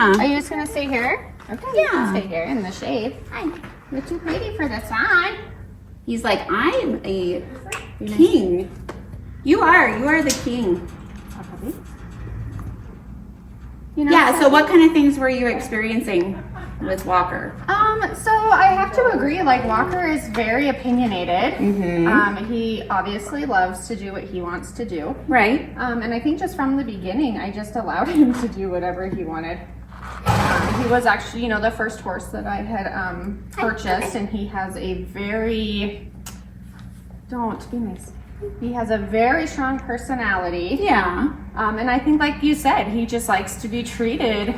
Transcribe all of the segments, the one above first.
Are you just gonna stay here? Okay, you can stay here in the shade. Hi. You're too pretty for the sun. He's like, I am a king. You are the king. You know, Yeah, so what kind of things were you experiencing with Walker? So I have to agree, like Walker is very opinionated. He obviously loves to do what he wants to do. Right. And I think just from the beginning, I just allowed him to do whatever he wanted. He was actually, the first horse that I had purchased, and he has a very, don't be nice. He has a very strong personality. Yeah. And I think, like you said, he just likes to be treated.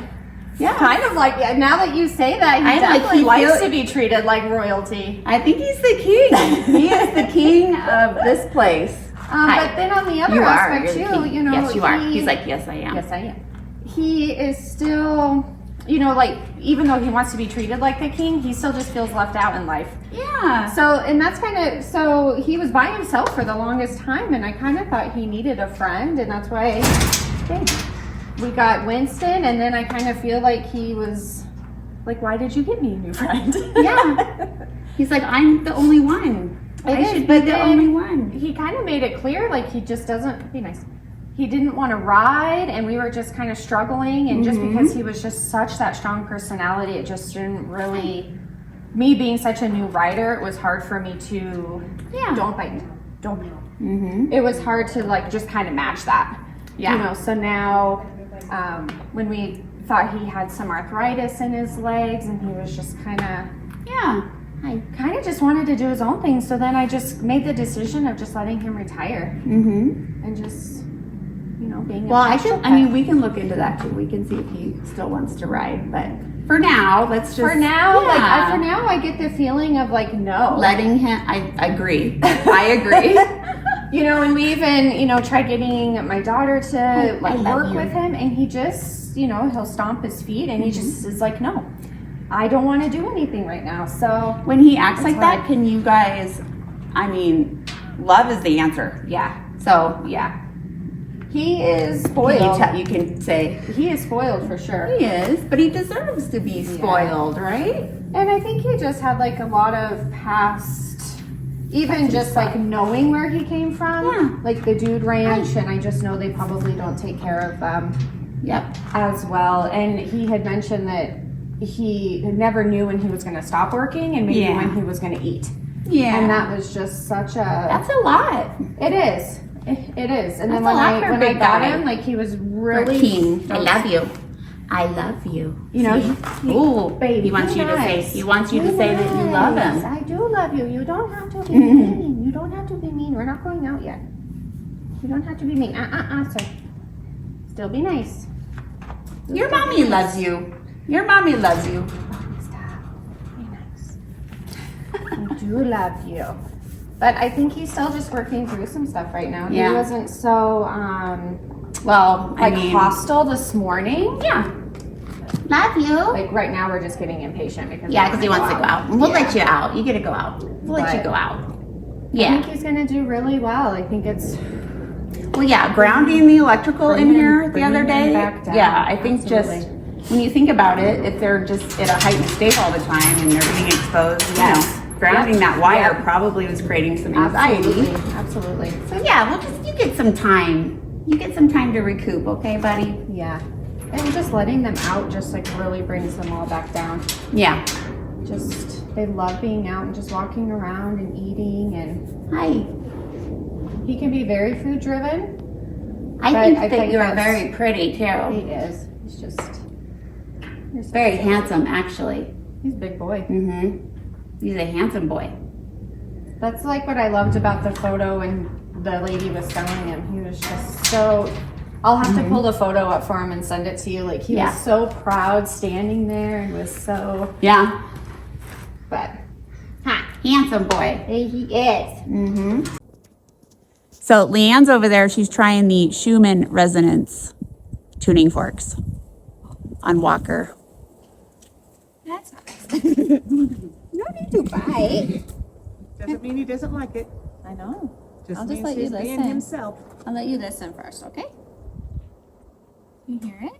Yeah. Kind of like, now that you say that, he definitely likes to be treated like royalty. I think he's the king. He is the king of this place. But then on the other aspect too, yes, you are. He's like, yes, I am. Yes, I am. He is still, like, even though he wants to be treated like the king, he still just feels left out in life. Yeah. So, and that's so he was by himself for the longest time, and I kind of thought he needed a friend, and that's why we got Winston, and then I kind of feel like he was like, why did you get me a new friend? Yeah. He's like, I'm the only one. I should be the only one. He kind of made it clear, like, he just doesn't, be nice. He didn't want to ride, and we were just kind of struggling, and just because he was just such that strong personality, it just didn't really, me being such a new rider, it was hard for me to, don't bite me, don't bite me. It was hard to, like, just kind of match that. Yeah. So now, when we thought he had some arthritis in his legs, and he was just kind of, I kind of just wanted to do his own thing, so then I just made the decision of just letting him retire. And just, being we can look into that too. We can see if he still wants to ride, but for now, I get the feeling of like, no. Letting him, I agree. I agree. And we even, tried getting my daughter to work with him, and he just, he'll stomp his feet, and he just is like, no, I don't want to do anything right now. So when he acts like that, can you guys, love is the answer. Yeah. So, he is spoiled. You can say he is spoiled for sure. He is, but he deserves to be spoiled, right? And I think he just had like a lot of past, even just like knowing where he came from, like the Dude Ranch, and I just know they probably don't take care of them as well. And he had mentioned that he never knew when he was going to stop working and maybe when he was going to eat. Yeah. And that was just such that's a lot. It is. It is. And then when I got him, like, he was really king. I love you. I love you. Baby. He wants you to say. He wants you to say that you love him. I do love you. You don't have to be mean. You don't have to be mean. We're not going out yet. You don't have to be mean. So still be nice. Your mommy loves you. Your mommy loves you. Stop. Be nice. I do love you. But I think he's still just working through some stuff right now. Yeah. He wasn't so, hostile this morning. Yeah. Love you. Like right now we're just getting impatient because he wants to go out. We'll let you out. You get to go out. We'll let you go out. Yeah. I think he's going to do really well. I think it's... grounding the electrical in here the other day. Yeah, I think just when you think about it, if they're just at a heightened state all the time and they're being exposed, grounding that wire probably was creating some anxiety. Absolutely. So you get some time. You get some time to recoup, okay, buddy? Yeah. And just letting them out just like really brings them all back down. Yeah. Just they love being out and just walking around and eating and he can be very food driven. I think that you are very pretty too. He is. He's just very handsome actually. He's a big boy. He's a handsome boy. That's like what I loved about the photo when the lady was selling him. He was just so... I'll have to pull the photo up for him and send it to you. Like, he was so proud standing there and was so... Yeah. But... handsome boy. He is. So, Leanne's over there. She's trying the Schumann Resonance tuning forks on Walker. That's nice. No need to bite. Doesn't mean he doesn't like it. I know. I'll just let you listen. Being himself. I'll let you listen first, okay? You hear it?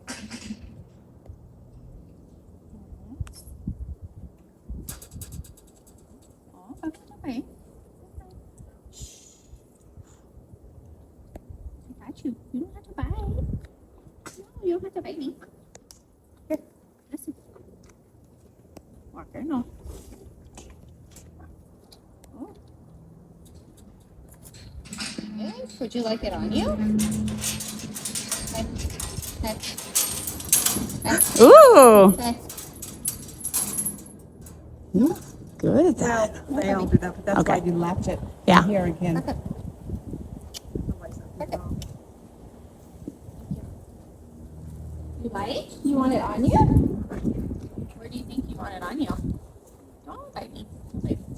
bite me. Here, listen. Walker, no. Oh. Yes, would you like it on you? Okay. Okay. Okay. Ooh. Okay. You're good at that. They all do that, but that's Okay. why you left it Yeah. here again. Okay. Okay. You like? You want it on you? Where do you think you want it on you? Don't bite me. Don't bite me.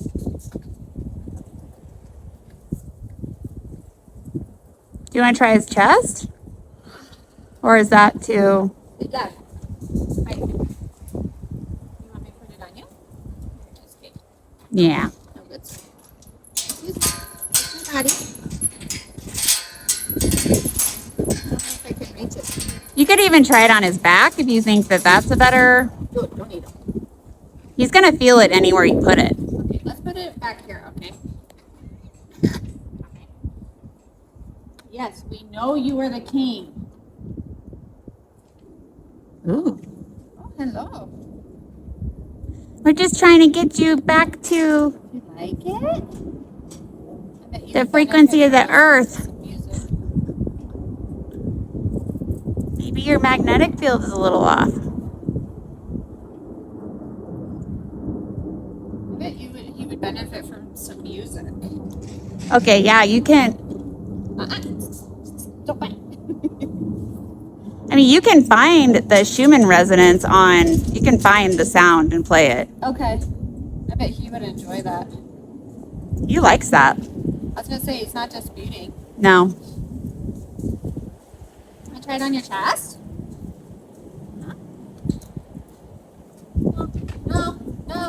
Do you want to try his chest? Or is that too? Good luck. Bite me. You want me to put it on you? Just kidding. Yeah. No good. Use my body. I don't know if I can reach it. You could even try it on his back if you think that that's a better. Don't need it. He's going to feel it anywhere you put it. Okay, let's put it back here, okay? Okay. Yes, we know you are the king. Ooh. Oh, hello. We're just trying to get you back to You like it? I bet you the would frequency of the benefit from earth. some music. Maybe your magnetic field is a little off. I bet he would benefit from some music. Okay, yeah, you can. Don't bite. I mean, you can find the Schumann resonance on. You can find the sound and play it. Okay. I bet he would enjoy that. He likes that. I was gonna say it's not just beauty. No. Can I try it on your chest? No.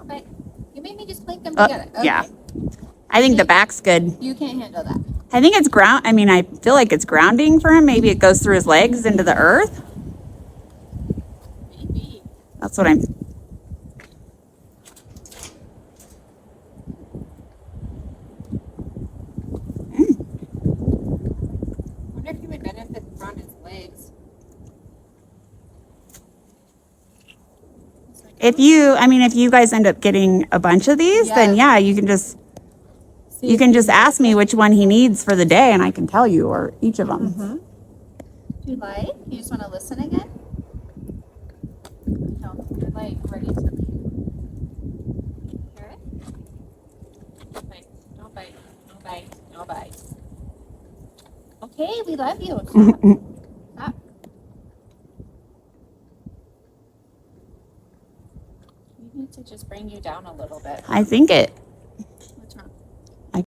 Okay. You made me just link them together. Okay. Yeah. I think the back's good. You can't handle that. I think it's ground. I mean, I feel like it's grounding for him. Maybe it goes through his legs into the earth. Maybe. That's what I'm. I wonder if he would benefit from his legs. If you guys end up getting a bunch of these, then yeah, you can just ask me which one he needs for the day, and I can tell you, or each of them. Do you like? You just want to listen again? No, you're like ready to leave. Hear it? Don't bite. Don't bite. No bite. No bite. Okay, we love you. Stop. Stop. We need to just bring you down a little bit. I think it